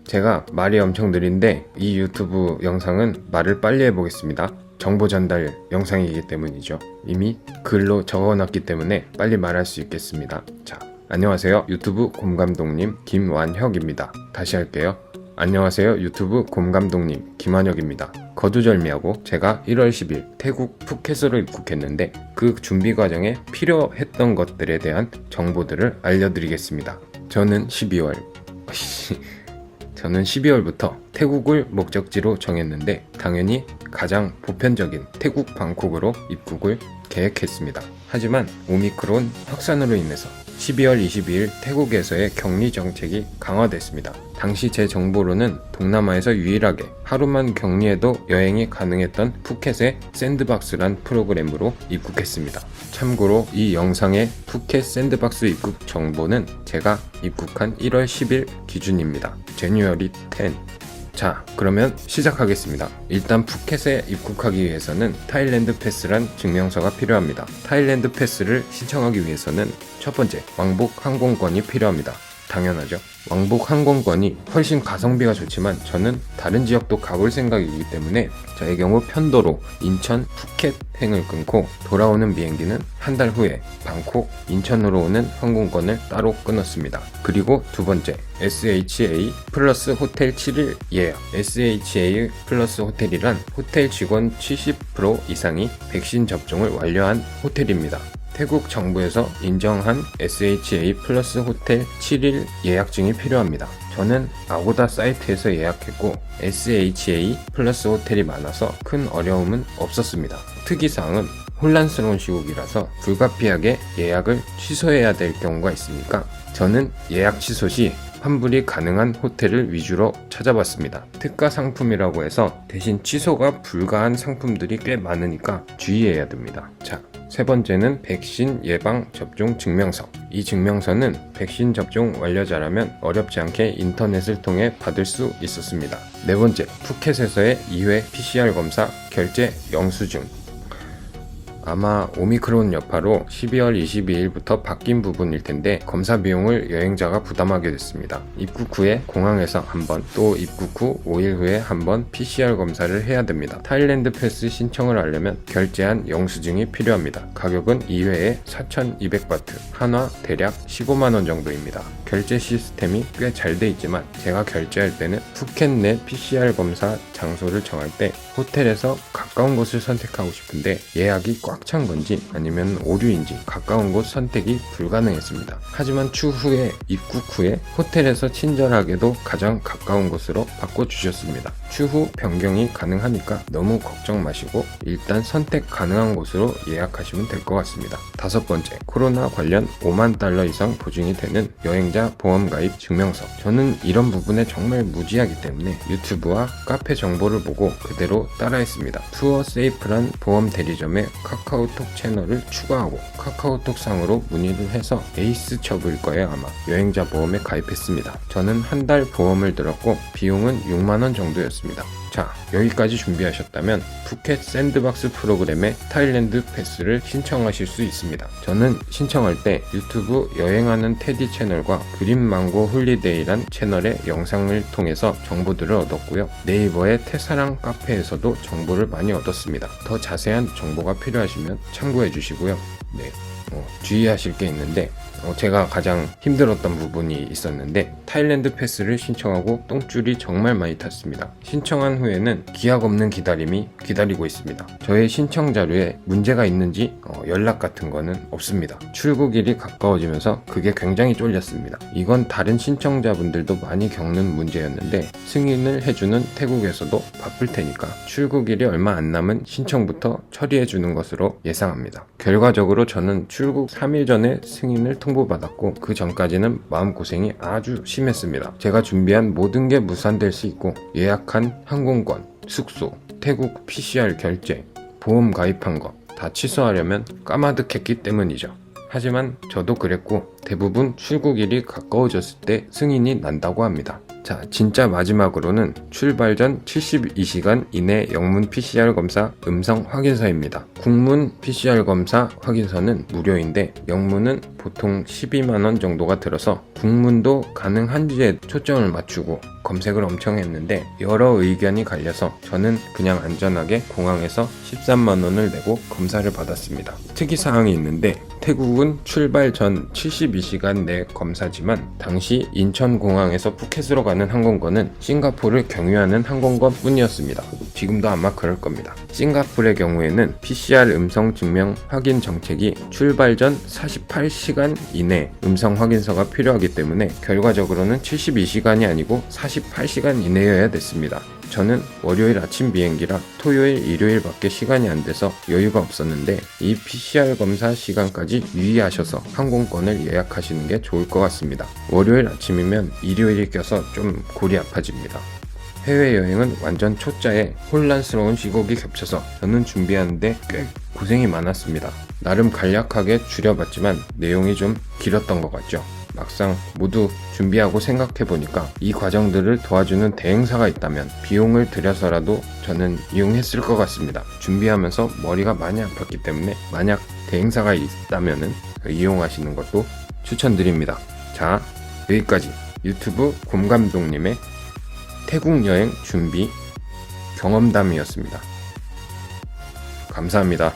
제가 말이 엄청 느린데 이 유튜브 영상은 말을 빨리 해보겠습니다. 정보 전달 영상이기 때문이죠. 이미 글로 적어놨기 때문에 빨리 말할 수 있겠습니다. 자, 안녕하세요. 유튜브 곰감독님 김완혁입니다. 다시 할게요. 안녕하세요. 유튜브 곰감독님 김완혁입니다. 거두절미하고 제가 1월 10일 태국 푸켓으로 입국했는데 그 준비 과정에 필요했던 것들에 대한 정보들을 알려드리겠습니다. 저는 12월부터 태국을 목적지로 정했는데 당연히 가장 보편적인 태국 방콕으로 입국을 계획했습니다. 하지만 오미크론 확산으로 인해서 12월 22일 태국에서의 격리 정책이 강화됐습니다. 당시 제 정보로는 동남아에서 유일하게 하루만 격리해도 여행이 가능했던 푸켓의 샌드박스란 프로그램으로 입국했습니다. 참고로 이 영상의 푸켓 샌드박스 입국 정보는 제가 입국한 1월 10일 기준입니다. January 10. 자, 그러면 시작하겠습니다. 일단 푸켓에 입국하기 위해서는 타일랜드 패스란 증명서가 필요합니다. 타일랜드 패스를 신청하기 위해서는 첫 번째, 왕복 항공권이 필요합니다. 당연하죠. 왕복 항공권이 훨씬 가성비가 좋지만 저는 다른 지역도 가볼 생각이기 때문에 저의 경우 편도로 인천 푸켓행을 끊고 돌아오는 비행기는 한 달 후에 방콕 인천으로 오는 항공권을 따로 끊었습니다. 그리고 두 번째, SHA 플러스 호텔 7일 예약. SHA 플러스 호텔이란 호텔 직원 70% 이상이 백신 접종을 완료한 호텔입니다. 태국 정부에서 인정한 SHA 플러스 호텔 7일 예약증이 필요합니다. 저는 아고다 사이트에서 예약했고 SHA 플러스 호텔이 많아서 큰 어려움은 없었습니다. 특이사항은 혼란스러운 시국이라서 불가피하게 예약을 취소해야 될 경우가 있으니까 저는 예약 취소 시 환불이 가능한 호텔을 위주로 찾아봤습니다. 특가 상품이라고 해서 대신 취소가 불가한 상품들이 꽤 많으니까 주의해야 됩니다. 자, 세 번째는 백신 예방 접종 증명서. 이 증명서는 백신 접종 완료자라면 어렵지 않게 인터넷을 통해 받을 수 있었습니다. 네 번째, 푸켓에서의 2회 PCR 검사 결제 영수증. 아마 오미크론 여파로 12월 22일부터 바뀐 부분일 텐데 검사 비용을 여행자가 부담하게 됐습니다. 입국 후에 공항에서 한 번, 또 입국 후 5일 후에 한 번 PCR 검사를 해야 됩니다. 타일랜드 패스 신청을 하려면 결제한 영수증이 필요합니다. 가격은 2회에 4,200바트, 한화 대략 15만원 정도입니다. 결제 시스템이 꽤 잘 돼 있지만 제가 결제할 때는 푸켓 내 PCR 검사 장소를 정할 때 호텔에서 가까운 곳을 선택하고 싶은데 예약이 꽉 찬 건지 아니면 오류인지 가까운 곳 선택이 불가능했습니다. 하지만 추후에 입국 후에 호텔에서 친절하게도 가장 가까운 곳으로 바꿔주셨습니다. 추후 변경이 가능하니까 너무 걱정 마시고 일단 선택 가능한 곳으로 예약하시면 될 것 같습니다. 다섯 번째, 코로나 관련 5만 달러 이상 보증이 되는 여행자 보험 가입 증명서. 저는 이런 부분에 정말 무지하기 때문에 유튜브와 카페 정보를 보고 그대로 따라했습니다. 투어 세이프란 보험 대리점에 카카오톡 채널을 추가하고 카카오톡 상으로 문의를 해서 에이스첩일 거예요. 아마 여행자 보험에 가입했습니다. 저는 한 달 보험을 들었고 비용은 6만원 정도였습니다. 자, 여기까지 준비하셨다면 푸켓 샌드박스 프로그램의 타일랜드 패스를 신청하실 수 있습니다. 저는 신청할 때 유튜브 여행하는 테디 채널과 그린망고 홀리데이란 채널의 영상을 통해서 정보들을 얻었고요. 네이버의 태사랑 카페에서도 정보를 많이 얻었습니다. 더 자세한 정보가 필요하시면 참고해 주시고요. 주의하실 게 있는데 제가 가장 힘들었던 부분이 있었는데 타일랜드 패스를 신청하고 똥줄이 정말 많이 탔습니다. 신청한 후에는 기약 없는 기다림이 기다리고 있습니다. 저의 신청 자료에 문제가 있는지 연락 같은 거는 없습니다. 출국일이 가까워지면서 그게 굉장히 쫄렸습니다. 이건 다른 신청자분들도 많이 겪는 문제였는데 승인을 해주는 태국에서도 바쁠 테니까 출국일이 얼마 안 남은 신청부터 처리해 주는 것으로 예상합니다. 결과적으로 저는 출국 3일 전에 승인을 통보받았고 그 전까지는 마음고생이 아주 심했습니다. 제가 준비한 모든 게 무산될 수 있고 예약한 항공권, 숙소, 태국 PCR 결제, 보험 가입한 거 다 취소하려면 까마득했기 때문이죠. 하지만 저도 그랬고 대부분 출국일이 가까워졌을 때 승인이 난다고 합니다. 자, 진짜 마지막으로는 출발 전 72시간 이내 영문 PCR 검사 음성 확인서입니다. 국문 PCR 검사 확인서는 무료인데 영문은 보통 12만원 정도가 들어서 국문도 가능한지에 초점을 맞추고 검색을 엄청 했는데 여러 의견이 갈려서 저는 그냥 안전하게 공항에서 13만원을 내고 검사를 받았습니다. 특이사항이 있는데 태국은 출발 전 72시간 내 검사지만 당시 인천공항에서 푸켓으로 가는 항공권은 싱가포르를 경유하는 항공권 뿐이었습니다. 지금도 아마 그럴 겁니다. 싱가포르의 경우에는 PCR 음성 증명 확인 정책이 출발 전 48시간 이내 음성 확인서가 필요하기 때문에 결과적으로는 72시간이 아니고 48시간 이내여야 됐습니다. 저는 월요일 아침 비행기라 토요일, 일요일밖에 시간이 안 돼서 여유가 없었는데 이 PCR 검사 시간까지 유의하셔서 항공권을 예약하시는 게 좋을 것 같습니다. 월요일 아침이면 일요일이 껴서 좀 골이 아파집니다. 해외여행은 완전 초짜에 혼란스러운 시국이 겹쳐서 저는 준비하는데 꽤 고생이 많았습니다. 나름 간략하게 줄여봤지만 내용이 좀 길었던 것 같죠. 막상 모두 준비하고 생각해보니까 이 과정들을 도와주는 대행사가 있다면 비용을 들여서라도 저는 이용했을 것 같습니다. 준비하면서 머리가 많이 아팠기 때문에 만약 대행사가 있다면 이용하시는 것도 추천드립니다. 자, 여기까지 유튜브 곰감독님의 태국 여행 준비 경험담이었습니다. 감사합니다.